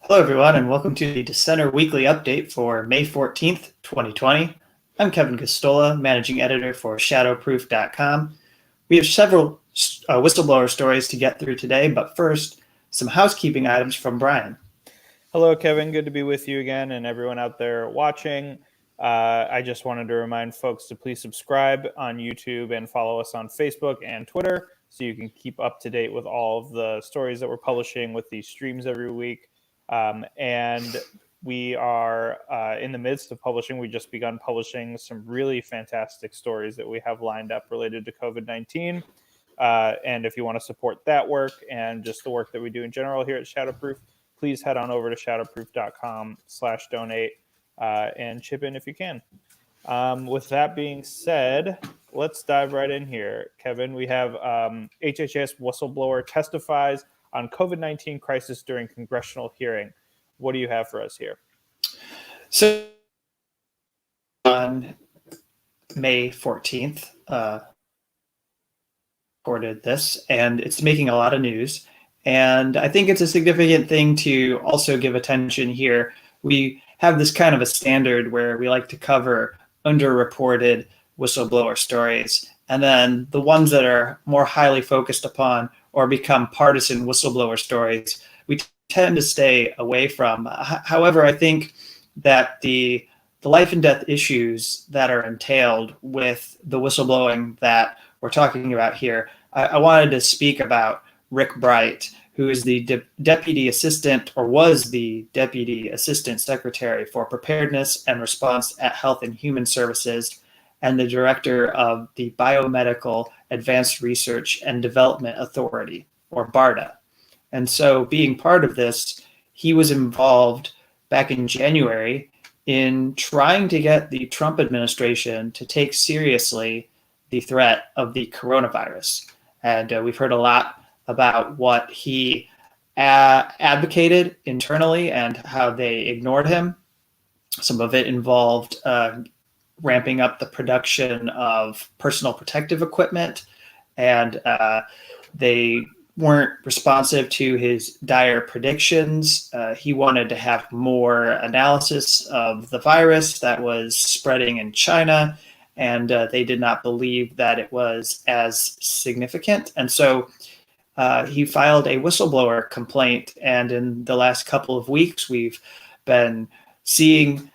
Hello, everyone, and welcome to the Dissenter Weekly update for May 14th, 2020. I'm Kevin Gosztola, managing editor for Shadowproof.com. We have several whistleblower stories to get through today, but first, some housekeeping items from Brian. Hello, Kevin. Good to be with you again and everyone out there watching. I just wanted to remind folks to please subscribe on YouTube and follow us on Facebook and Twitter so you can keep up to date with all of the stories that we're publishing with these streams every week. And we are in the midst of publishing. We just begun publishing some really fantastic stories that we have lined up related to COVID-19. And if you want to support that work and just the work that we do in general here at Shadowproof, please head on over to shadowproof.com/donate and chip in if you can. With that being said, let's dive right in here. Kevin, we have HHS Whistleblower testifies on COVID-19 crisis during congressional hearing. What do you have for us here? So on May 14th, recorded this, and it's making a lot of news. And I think it's a significant thing to also give attention here. We have this kind of a standard where we like to cover underreported whistleblower stories, and then the ones that are more highly focused upon or become partisan whistleblower stories, we tend to stay away from. However, I think that the life and death issues that are entailed with the whistleblowing that we're talking about here, I wanted to speak about Rick Bright, who is the Deputy Assistant, or was the Deputy Assistant Secretary for Preparedness and Response at Health and Human Services, and the Director of the Biomedical Advanced Research and Development Authority, or BARDA. And so being part of this, he was involved back in January in trying to get the Trump administration to take seriously the threat of the coronavirus. And we've heard a lot about what he advocated internally and how they ignored him. Some of it involved ramping up the production of personal protective equipment, and they weren't responsive to his dire predictions. He wanted to have more analysis of the virus that was spreading in China, and they did not believe that it was as significant. And so he filed a whistleblower complaint, and in the last couple of weeks, we've been seeing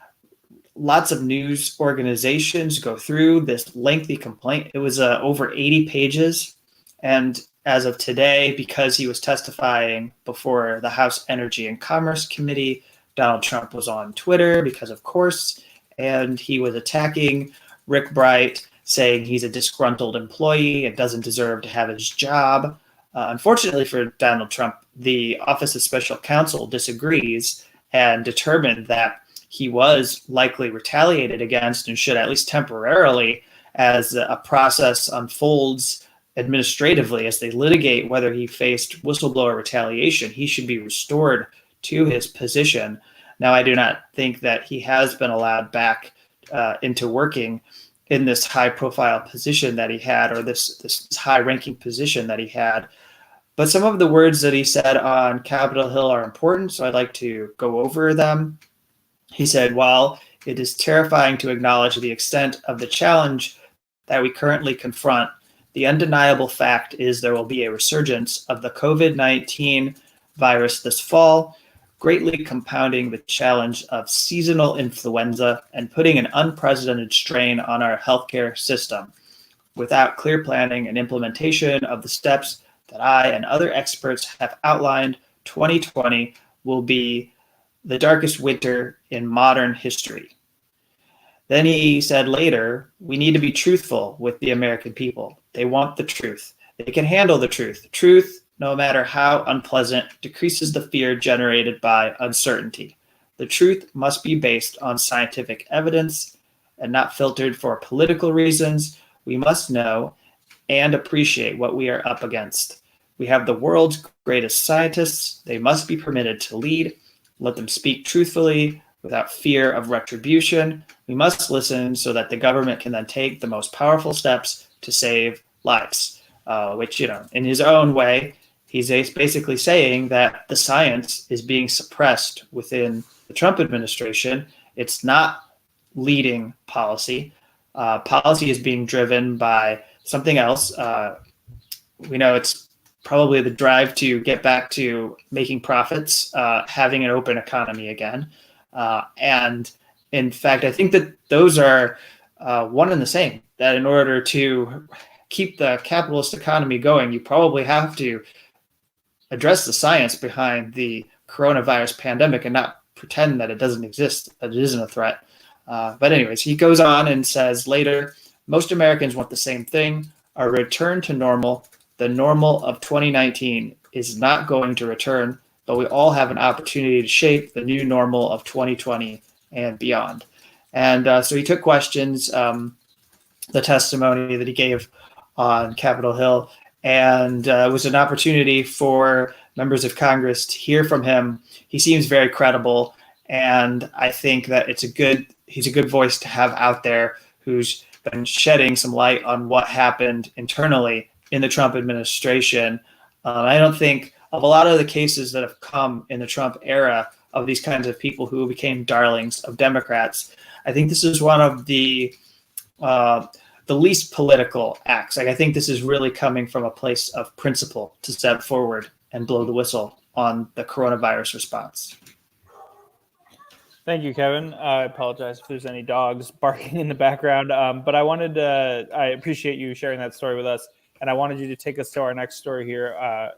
lots of news organizations go through this lengthy complaint. It was over 80 pages, and as of today, because he was testifying before the House Energy and Commerce Committee, Donald Trump was on Twitter because, of course, and he was attacking Rick Bright, saying he's a disgruntled employee and doesn't deserve to have his job. Unfortunately for Donald Trump, the Office of Special Counsel disagrees and determined that he was likely retaliated against and should, at least temporarily, as a process unfolds administratively, as they litigate whether he faced whistleblower retaliation, he should be restored to his position. Now, I do not think that he has been allowed back into working in this high-profile position that he had, or this high-ranking position that he had. But some of the words that he said on Capitol Hill are important, so I'd like to go over them. He said, "While it is terrifying to acknowledge the extent of the challenge that we currently confront, the undeniable fact is there will be a resurgence of the COVID-19 virus this fall, greatly compounding the challenge of seasonal influenza and putting an unprecedented strain on our healthcare system. Without clear planning and implementation of the steps that I and other experts have outlined, 2020 will be the darkest winter in modern history." Then he said later, "We need to be truthful with the American people. They want the truth. They can handle the truth. Truth, no matter how unpleasant, decreases the fear generated by uncertainty. The truth must be based on scientific evidence and not filtered for political reasons. We must know and appreciate what we are up against. We have the world's greatest scientists. They must be permitted to lead. Let them speak truthfully without fear of retribution. We must listen so that the government can then take the most powerful steps to save lives," which, in his own way, he's basically saying that the science is being suppressed within the Trump administration. It's not leading policy. Policy is being driven by something else. We know it's probably the drive to get back to making profits, having an open economy again. And in fact, I think that those are one and the same, that in order to keep the capitalist economy going, you probably have to address the science behind the coronavirus pandemic and not pretend that it doesn't exist, that it isn't a threat. But anyways, he goes on and says later, most Americans want the same thing, a return to normal. The normal of 2019 is not going to return, but we all have an opportunity to shape the new normal of 2020 and beyond. And so he took questions, the testimony that he gave on Capitol Hill, and it was an opportunity for members of Congress to hear from him. He seems very credible, and I think that he's a good voice to have out there who's been shedding some light on what happened internally in the Trump administration. I don't think of a lot of the cases that have come in the Trump era of these kinds of people who became darlings of Democrats. I think this is one of the least political acts. Like, I think this is really coming from a place of principle to step forward and blow the whistle on the coronavirus response. Thank you, Kevin. I apologize if there's any dogs barking in the background, but I appreciate you sharing that story with us. And I wanted you to take us to our next story here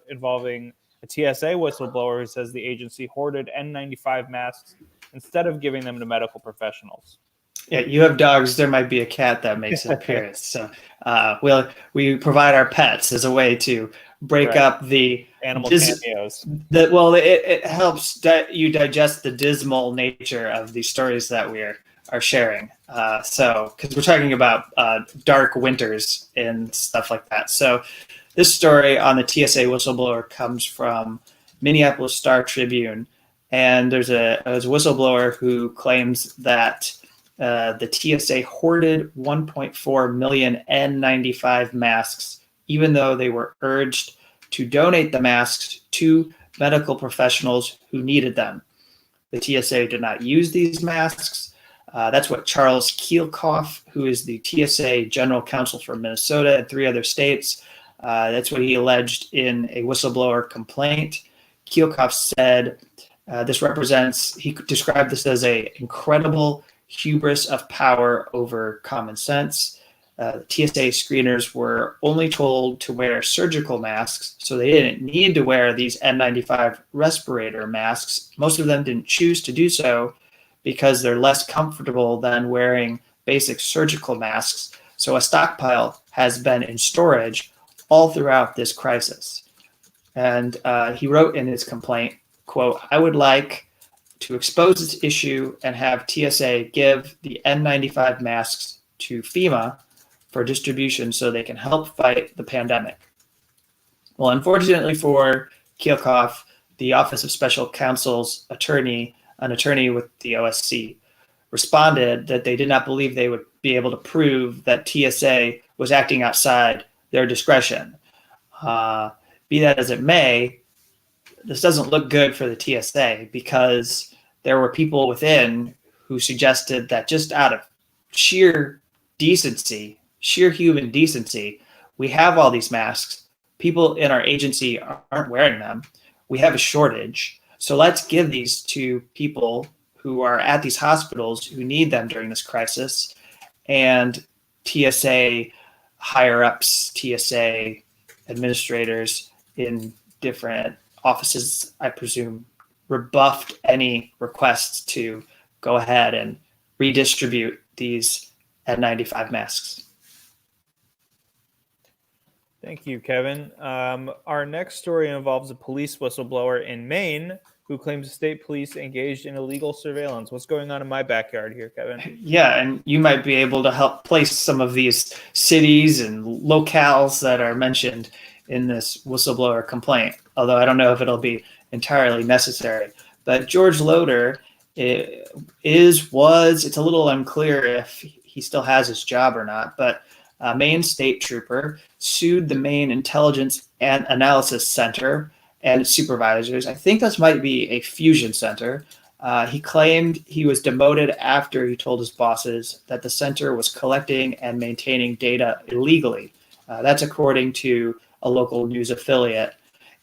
involving a TSA whistleblower who says the agency hoarded N95 masks instead of giving them to medical professionals. Yeah, you have dogs. There might be a cat that makes an appearance. So we provide our pets as a way to break up the animal cameos. It helps you digest the dismal nature of these stories that we are sharing. So because we're talking about dark winters and stuff like that. So this story on the TSA whistleblower comes from Minneapolis Star-Tribune, and there's a whistleblower who claims that the TSA hoarded 1.4 million N95 masks, even though they were urged to donate the masks to medical professionals who needed them. The TSA did not use these masks. That's what Charles Kielkoff, who is the TSA general counsel for Minnesota and 3 other states, that's what he alleged in a whistleblower complaint. Kielkoff said he described this as an incredible hubris of power over common sense. TSA screeners were only told to wear surgical masks, so they didn't need to wear these N95 respirator masks. Most of them didn't choose to do so because they're less comfortable than wearing basic surgical masks. So a stockpile has been in storage all throughout this crisis. And he wrote in his complaint, quote, "I would like to expose this issue and have TSA give the N95 masks to FEMA for distribution so they can help fight the pandemic." Well, unfortunately for Kielkoff, the Office of Special Counsel's attorney, an attorney with the OSC, responded that they did not believe they would be able to prove that TSA was acting outside their discretion. Be that as it may, this doesn't look good for the TSA because there were people within who suggested that just out of sheer decency, sheer human decency, we have all these masks. People in our agency aren't wearing them. We have a shortage. So let's give these to people who are at these hospitals who need them during this crisis. And TSA higher-ups, TSA administrators in different offices, I presume, rebuffed any requests to go ahead and redistribute these N95 masks. Thank you, Kevin. Our next story involves a police whistleblower in Maine who claims state police engaged in illegal surveillance. What's going on in my backyard here, Kevin? Yeah, and you might be able to help place some of these cities and locales that are mentioned in this whistleblower complaint, although I don't know if it'll be entirely necessary. But George Loader it's a little unclear if he still has his job or not, but a Maine state trooper sued the Maine Intelligence and Analysis Center and its supervisors. I think this might be a fusion center. He claimed he was demoted after he told his bosses that the center was collecting and maintaining data illegally. That's according to a local news affiliate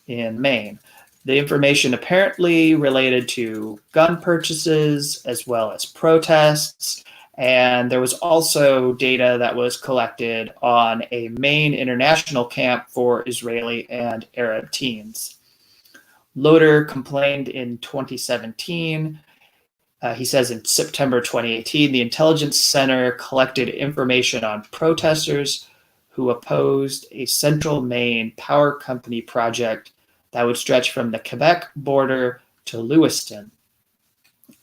in Maine. The information apparently related to gun purchases as well as protests. And there was also data that was collected on a Maine international camp for Israeli and Arab teens. Loader complained in 2017. He says in September 2018, the Intelligence Center collected information on protesters who opposed a central Maine power company project that would stretch from the Quebec border to Lewiston.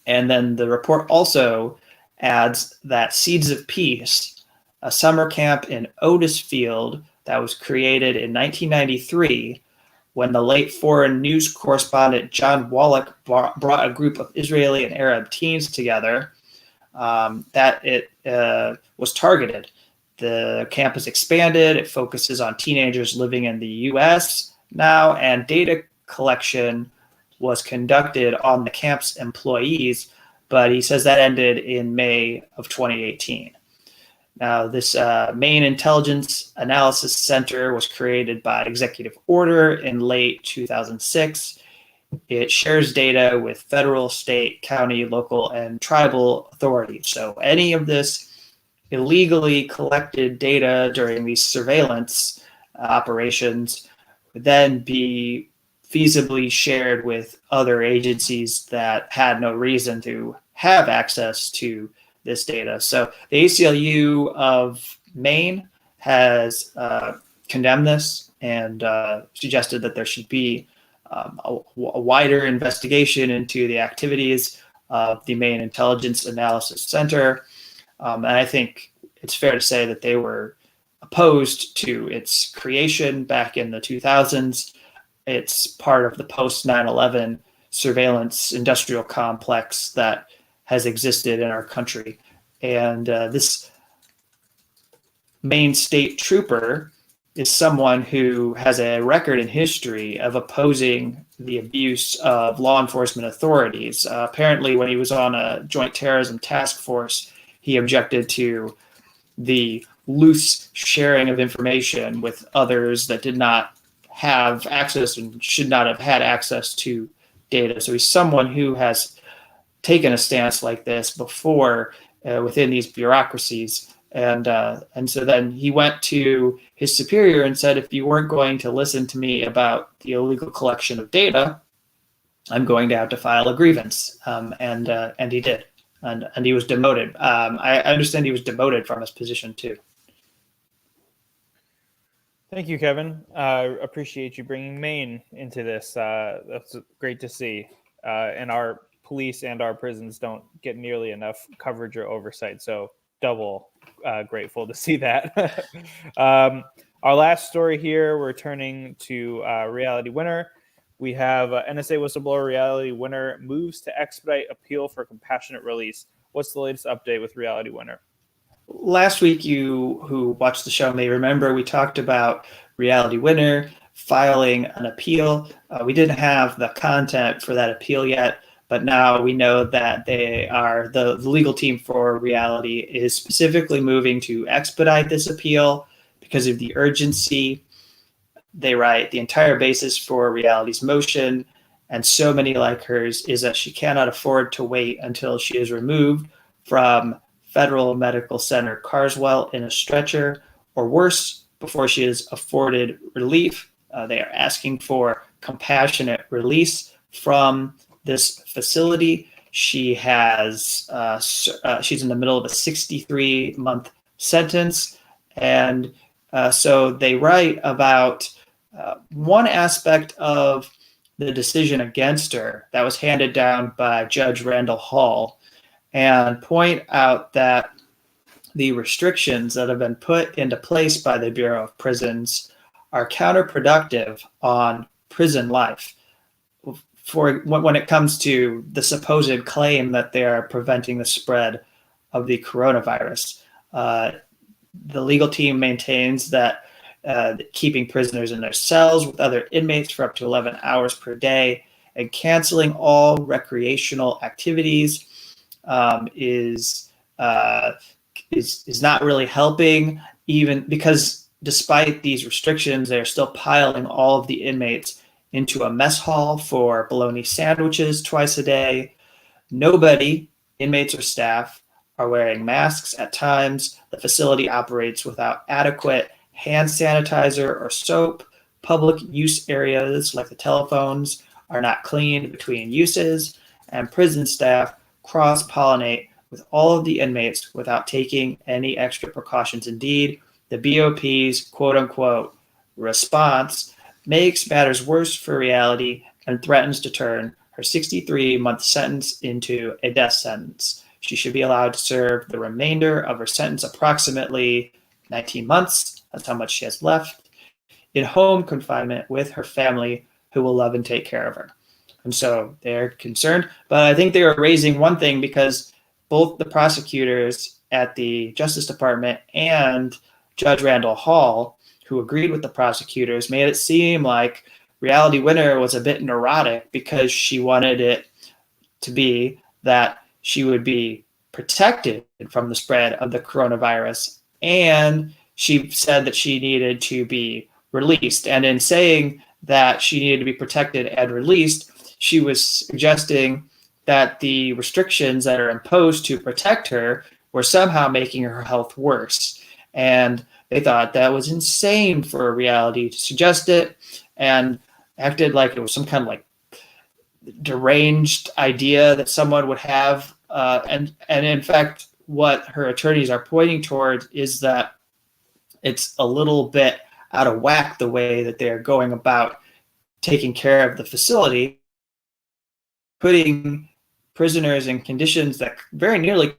And then the report also adds that Seeds of Peace, a summer camp in Otisfield that was created in 1993, when the late foreign news correspondent John Wallach brought a group of Israeli and Arab teens together, that it was targeted. The camp has expanded. It focuses on teenagers living in the U.S. now, and data collection was conducted on the camp's employees, but he says that ended in May of 2018. Now, this Maine Intelligence Analysis Center was created by executive order in late 2006. It shares data with federal, state, county, local, and tribal authorities. So any of this illegally collected data during these surveillance operations would then be feasibly shared with other agencies that had no reason to have access to this data. So the ACLU of Maine has condemned this and suggested that there should be a wider investigation into the activities of the Maine Intelligence Analysis Center. And I think it's fair to say that they were opposed to its creation back in the 2000s. It's part of the post 9/11 surveillance industrial complex that has existed in our country. And this Maine state trooper is someone who has a record in history of opposing the abuse of law enforcement authorities. Apparently, when he was on a joint terrorism task force, he objected to the loose sharing of information with others that did not have access and should not have had access to data. So he's someone who has taken a stance like this before within these bureaucracies. And so then he went to his superior and said, if you weren't going to listen to me about the illegal collection of data, I'm going to have to file a grievance. And he did. And he was demoted. I understand he was demoted from his position too. Thank you, Kevin. Appreciate you bringing Maine into this. That's great to see. And our police and our prisons don't get nearly enough coverage or oversight. So double grateful to see that. Our last story here, we're turning to Reality Winner. We have NSA whistleblower Reality Winner moves to expedite appeal for compassionate release. What's the latest update with Reality Winner? Last week, you who watched the show may remember we talked about Reality Winner filing an appeal. We didn't have the content for that appeal yet, but now we know that they are the legal team for Reality is specifically moving to expedite this appeal because of the urgency. They write the entire basis for Reality's motion, and so many like hers, is that she cannot afford to wait until she is removed from Federal Medical Center Carswell in a stretcher, or worse, before she is afforded relief. They are asking for compassionate release from this facility. She has she's in the middle of a 63-month sentence, and so they write about one aspect of the decision against her that was handed down by Judge Randall Hall, and point out that the restrictions that have been put into place by the Bureau of Prisons are counterproductive on prison life for when it comes to the supposed claim that they are preventing the spread of the coronavirus. the legal team maintains that keeping prisoners in their cells with other inmates for up to 11 hours per day and canceling all recreational activities is not really helping, even because despite these restrictions, they're still piling all of the inmates into a mess hall for bologna sandwiches twice a day. Nobody, inmates or staff, are wearing masks at times. The facility operates without adequate hand sanitizer or soap. Public use areas like the telephones are not cleaned between uses, and prison staff cross-pollinate with all of the inmates without taking any extra precautions. Indeed, the BOP's quote-unquote response makes matters worse for Reality and threatens to turn her 63-month sentence into a death sentence. She should be allowed to serve the remainder of her sentence, approximately 19 months. That's how much she has left, in home confinement with her family, who will love and take care of her. And so they're concerned. But I think they were raising one thing because both the prosecutors at the Justice Department and Judge Randall Hall, who agreed with the prosecutors, made it seem like Reality Winner was a bit neurotic because she wanted it to be that she would be protected from the spread of the coronavirus. And she said that she needed to be released. And in saying that she needed to be protected and released, she was suggesting that the restrictions that are imposed to protect her were somehow making her health worse. And they thought that was insane for Reality to suggest it, and acted like it was some kind of like deranged idea that someone would have. And in fact, what her attorneys are pointing towards is that it's a little bit out of whack the way that they're going about taking care of the facility, putting prisoners in conditions that very nearly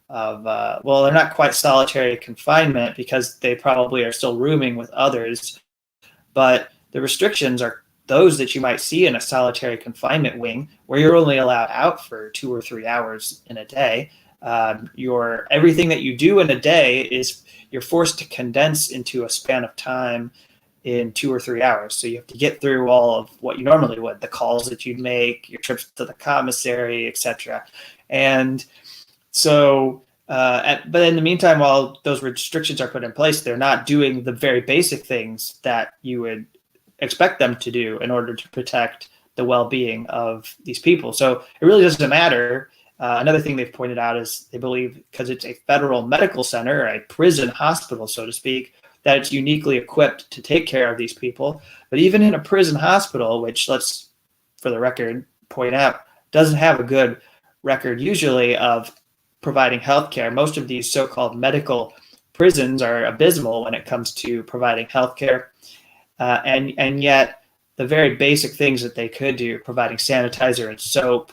of, well, they're not quite solitary confinement because they probably are still rooming with others, but the restrictions are those that you might see in a solitary confinement wing, where you're only allowed out for 2 or 3 hours in a day. Everything that you do in a day is you're forced to condense into a span of time in 2 or 3 hours. So you have to get through all of what you normally would, the calls that you'd make, your trips to the commissary, etc. And so, but in the meantime, while those restrictions are put in place, they're not doing the very basic things that you would expect them to do in order to protect the well-being of these people. So it really doesn't matter. Another thing they've pointed out is they believe because it's a federal medical center, a prison hospital, so to speak, that it's uniquely equipped to take care of these people. But even in a prison hospital, which let's, for the record, point out, doesn't have a good record usually of providing healthcare. Most of these so-called medical prisons are abysmal when it comes to providing healthcare. And yet the very basic things that they could do, providing sanitizer and soap,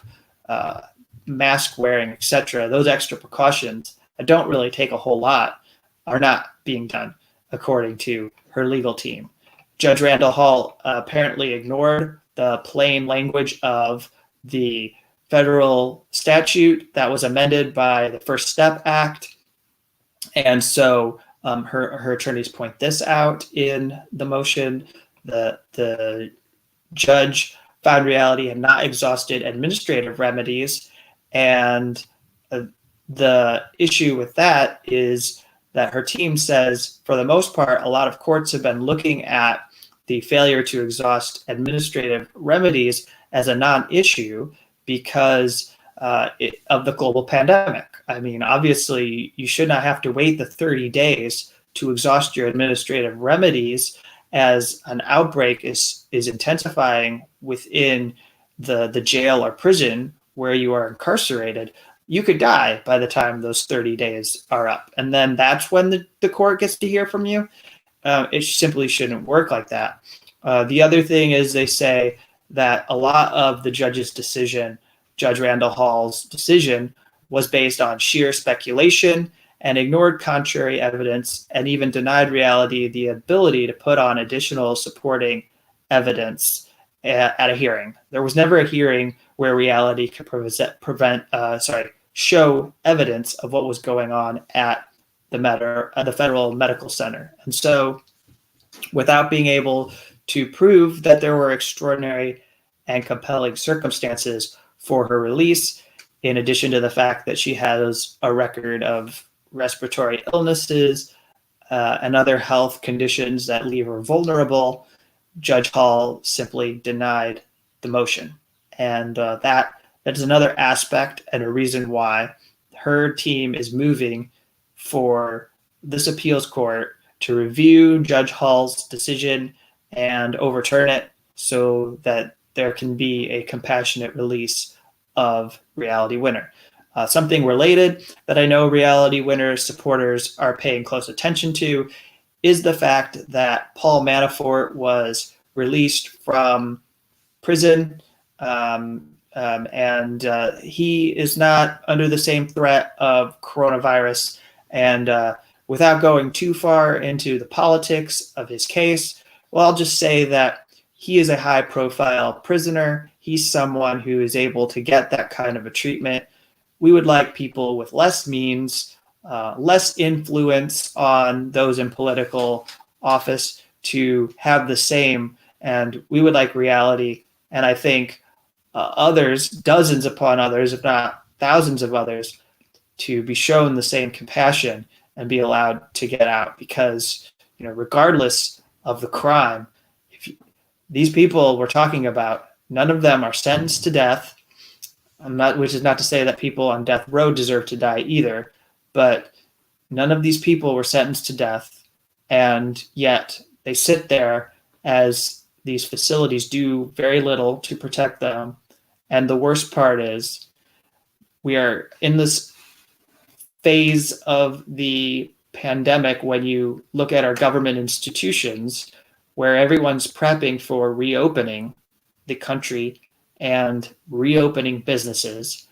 mask wearing, etc., those extra precautions that don't really take a whole lot are not being done, according to her legal team. Judge Randall Hall apparently ignored the plain language of the federal statute that was amended by the First Step Act. And so her attorneys point this out in the motion. The judge found Reality had not exhausted administrative remedies. And the issue with that is that her team says, for the most part, a lot of courts have been looking at the failure to exhaust administrative remedies as a non-issue because of the global pandemic. I mean, obviously, you should not have to wait the 30 days to exhaust your administrative remedies as an outbreak is intensifying within the jail or prison where you are incarcerated. You could die by the time those 30 days are up. And then that's when the court gets to hear from you. It simply shouldn't work like that. The other thing is they say that a lot of the judge's decision, Judge Randall Hall's decision, was based on sheer speculation and ignored contrary evidence and even denied Reality the ability to put on additional supporting evidence at a hearing. There was never a hearing where Reality could show evidence of what was going on at the Federal Medical Center. And so without being able to prove that there were extraordinary and compelling circumstances for her release, in addition to the fact that she has a record of respiratory illnesses and other health conditions that leave her vulnerable, Judge Hall simply denied the motion. And that is another aspect and a reason why her team is moving for this appeals court to review Judge Hall's decision and overturn it so that there can be a compassionate release of Reality Winner. Something related that I know Reality Winner supporters are paying close attention to is the fact that Paul Manafort was released from prison, and he is not under the same threat of coronavirus. And without going too far into the politics of his case, well, I'll just say that he is a high-profile prisoner. He's someone who is able to get that kind of a treatment. We would like people with less means, less influence on those in political office to have the same. And we would like Reality, and I think others, dozens upon others, if not thousands of others, to be shown the same compassion and be allowed to get out. Because, regardless of the crime, these people we're talking about, none of them are sentenced to death. Which is not to say that people on death row deserve to die either, but none of these people were sentenced to death, and yet they sit there as these facilities do very little to protect them. And the worst part is we are in this phase of the pandemic when you look at our government institutions where everyone's prepping for reopening the country and reopening businesses.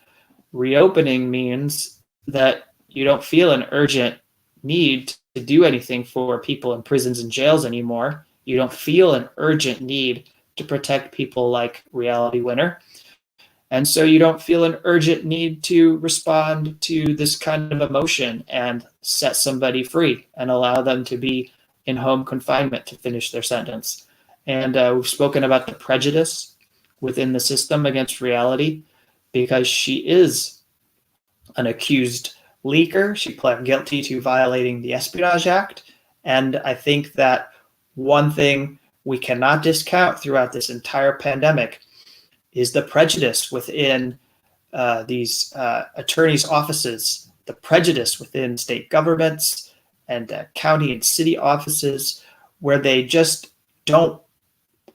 Reopening means that you don't feel an urgent need to do anything for people in prisons and jails anymore. You don't feel an urgent need to protect people like Reality Winner. And so you don't feel an urgent need to respond to this kind of emotion and set somebody free and allow them to be in home confinement to finish their sentence. And we've spoken about the prejudice within the system against Reality because she is an accused leaker. She pled guilty to violating the Espionage Act. And I think that one thing we cannot discount throughout this entire pandemic is the prejudice within these attorneys' offices, the prejudice within state governments and county and city offices, where they just don't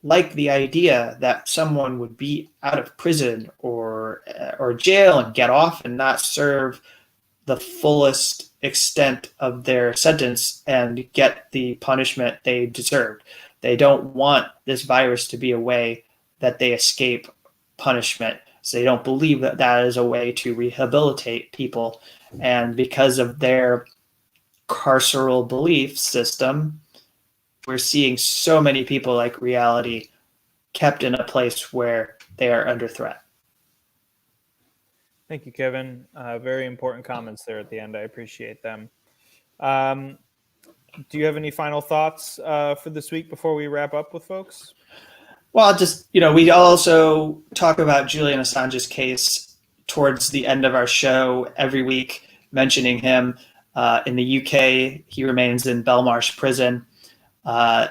like the idea that someone would be out of prison or jail and get off and not serve the fullest extent of their sentence and get the punishment they deserved. They don't want this virus to be a way that they escape punishment. So they don't believe that that is a way to rehabilitate people. And because of their carceral belief system, we're seeing so many people like Reality kept in a place where they are under threat. Thank you, Kevin. Very important comments there at the end. I appreciate them. Do you have any final thoughts for this week before we wrap up with folks? Well, just, we also talk about Julian Assange's case towards the end of our show every week, mentioning him. In the UK, he remains in Belmarsh prison. I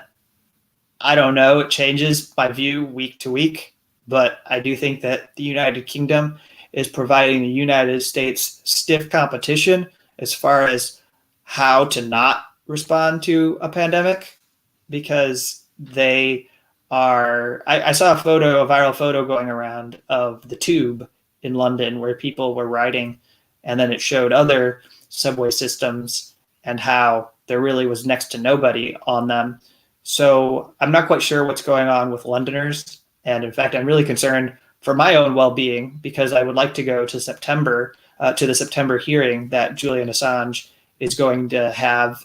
don't know, it changes by view week to week, but I do think that the United Kingdom is providing the United States stiff competition as far as how to not respond to a pandemic, because they are, I saw a viral photo going around of the Tube in London where people were riding, and then it showed other subway systems and how there really was next to nobody on them. So I'm not quite sure what's going on with Londoners. And in fact, I'm really concerned for my own well-being because I would like to go to the September hearing that Julian Assange is going to have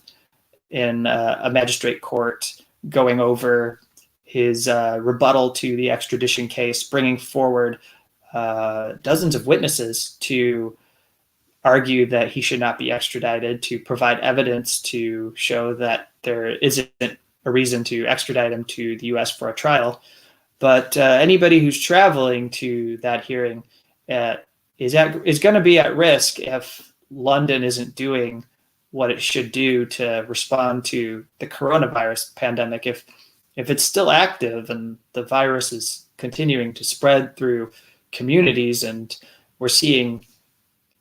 in a magistrate court, going over his rebuttal to the extradition case, bringing forward dozens of witnesses to argue that he should not be extradited, to provide evidence to show that there isn't a reason to extradite him to the U.S. for a trial. But anybody who's traveling to that hearing is going to be at risk if London isn't doing what it should do to respond to the coronavirus pandemic. If it's still active and the virus is continuing to spread through communities, and we're seeing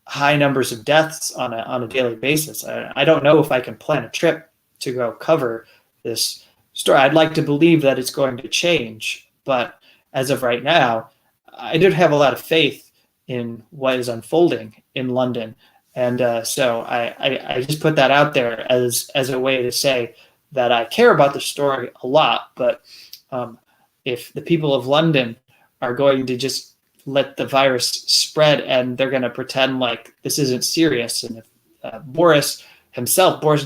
high numbers of deaths on a daily basis, I don't know if I can plan a trip to go cover this story. I'd like to believe that it's going to change, but as of right now, I don't have a lot of faith in what is unfolding in London. And so I just put that out there as a way to say that I care about the story a lot, but if the people of London are going to just let the virus spread and they're going to pretend like this isn't serious, and if Boris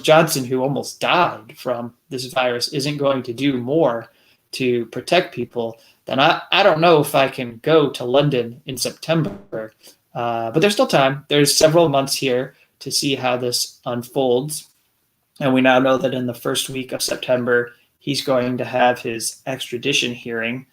Johnson, who almost died from this virus, isn't going to do more to protect people, then I don't know if I can go to London in September. But there's still time. There's several months here to see how this unfolds. And we now know that in the first week of September, he's going to have his extradition hearing.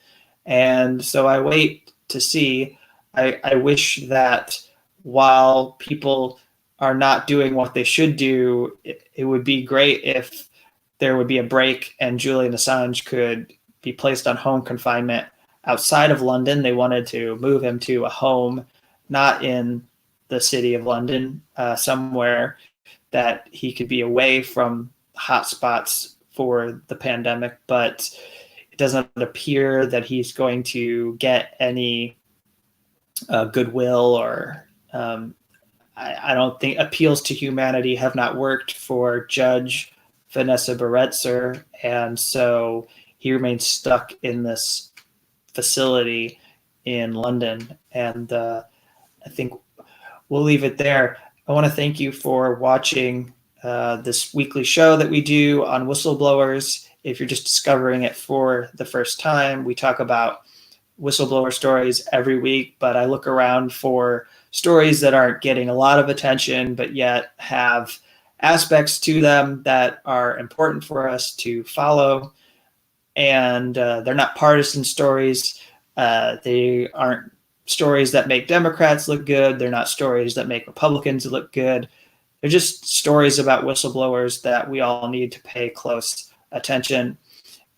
And so I wait to see. I wish that while people are not doing what they should do, it would be great if there would be a break and Julian Assange could be placed on home confinement outside of London. They wanted to move him to a home not in the city of London, somewhere that he could be away from hotspots for the pandemic. But it doesn't appear that he's going to get any goodwill, or I don't think appeals to humanity have not worked for Judge Vanessa Baretzer, and so he remains stuck in this facility in London. And I think we'll leave it there. I want to thank you for watching this weekly show that we do on whistleblowers. If you're just discovering it for the first time, we talk about whistleblower stories every week, but I look around for stories that aren't getting a lot of attention, but yet have aspects to them that are important for us to follow. And they're not partisan stories. They aren't stories that make Democrats look good. They're not stories that make Republicans look good. They're just stories about whistleblowers that we all need to pay close attention.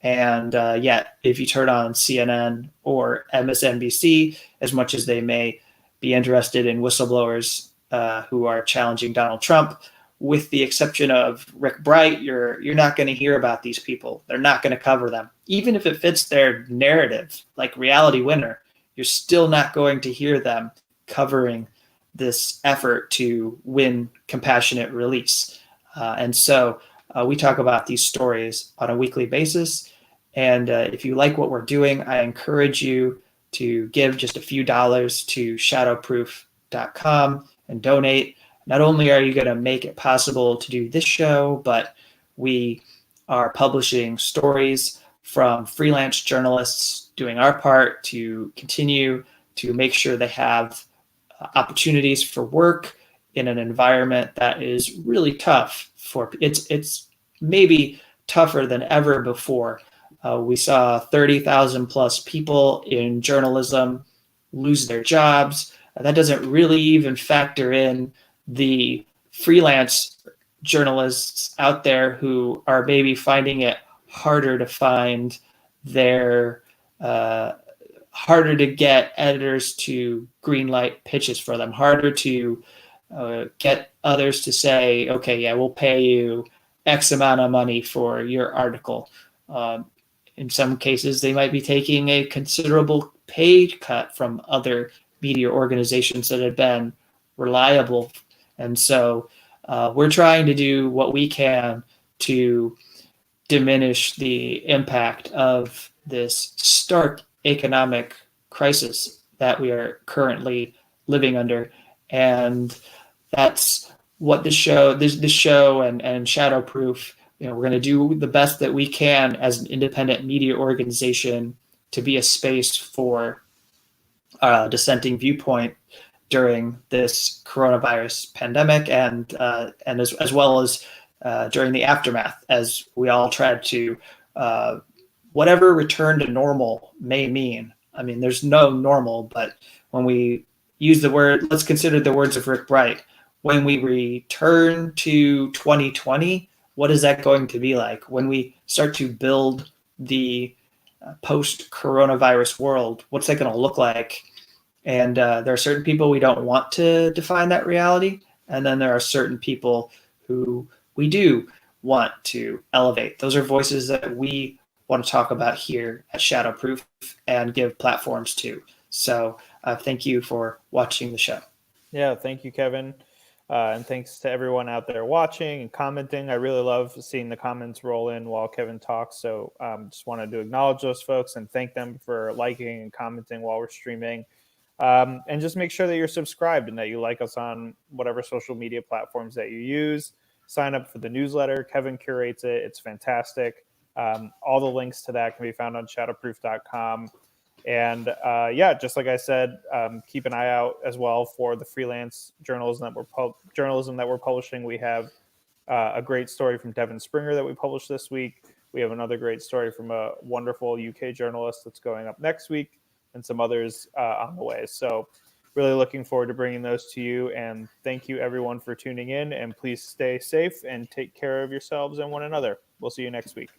And yet, if you turn on CNN or MSNBC, as much as they may be interested in whistleblowers who are challenging Donald Trump, with the exception of Rick Bright, you're not going to hear about these people. They're not going to cover them. Even if it fits their narrative, like Reality Winner, you're still not going to hear them covering this effort to win compassionate release. And so we talk about these stories on a weekly basis. And if you like what we're doing, I encourage you to give just a few dollars to shadowproof.com and donate. Not only are you going to make it possible to do this show, but we are publishing stories from freelance journalists doing our part to continue to make sure they have opportunities for work in an environment that is really tough. It's maybe tougher than ever before. We saw 30,000 plus people in journalism lose their jobs. That doesn't really even factor in the freelance journalists out there who are maybe finding it harder to find harder to get editors to greenlight pitches for them, harder to get others to say, okay, yeah, we'll pay you X amount of money for your article. In some cases, they might be taking a considerable pay cut from other media organizations that have been reliable. And so we're trying to do what we can to diminish the impact of this stark economic crisis that we are currently living under. And that's what this show and Shadowproof, we're going to do the best that we can as an independent media organization to be a space for dissenting viewpoint during this coronavirus pandemic, and as well as during the aftermath, as we all tried to whatever return to normal may mean. I mean, there's no normal, but when we use the word, let's consider the words of Rick Bright. When we return to 2020, what is that going to be like? When we start to build the post-coronavirus world, what's that going to look like? And there are certain people we don't want to define that reality. And then there are certain people who we do want to elevate. Those are voices that we want to talk about here at Shadowproof and give platforms to. So thank you for watching the show. Yeah, thank you, Kevin. And thanks to everyone out there watching and commenting. I really love seeing the comments roll in while Kevin talks. So just wanted to acknowledge those folks and thank them for liking and commenting while we're streaming. And just make sure that you're subscribed and that you like us on whatever social media platforms that you use. Sign up for the newsletter. Kevin curates it. It's fantastic. All the links to that can be found on shadowproof.com. And yeah, just like I said, keep an eye out as well for the freelance journalism that we're publishing. We have a great story from Devin Springer that we published this week. We have another great story from a wonderful UK journalist that's going up next week, and some others on the way. So really looking forward to bringing those to you. And thank you everyone for tuning in, and please stay safe and take care of yourselves and one another. We'll see you next week.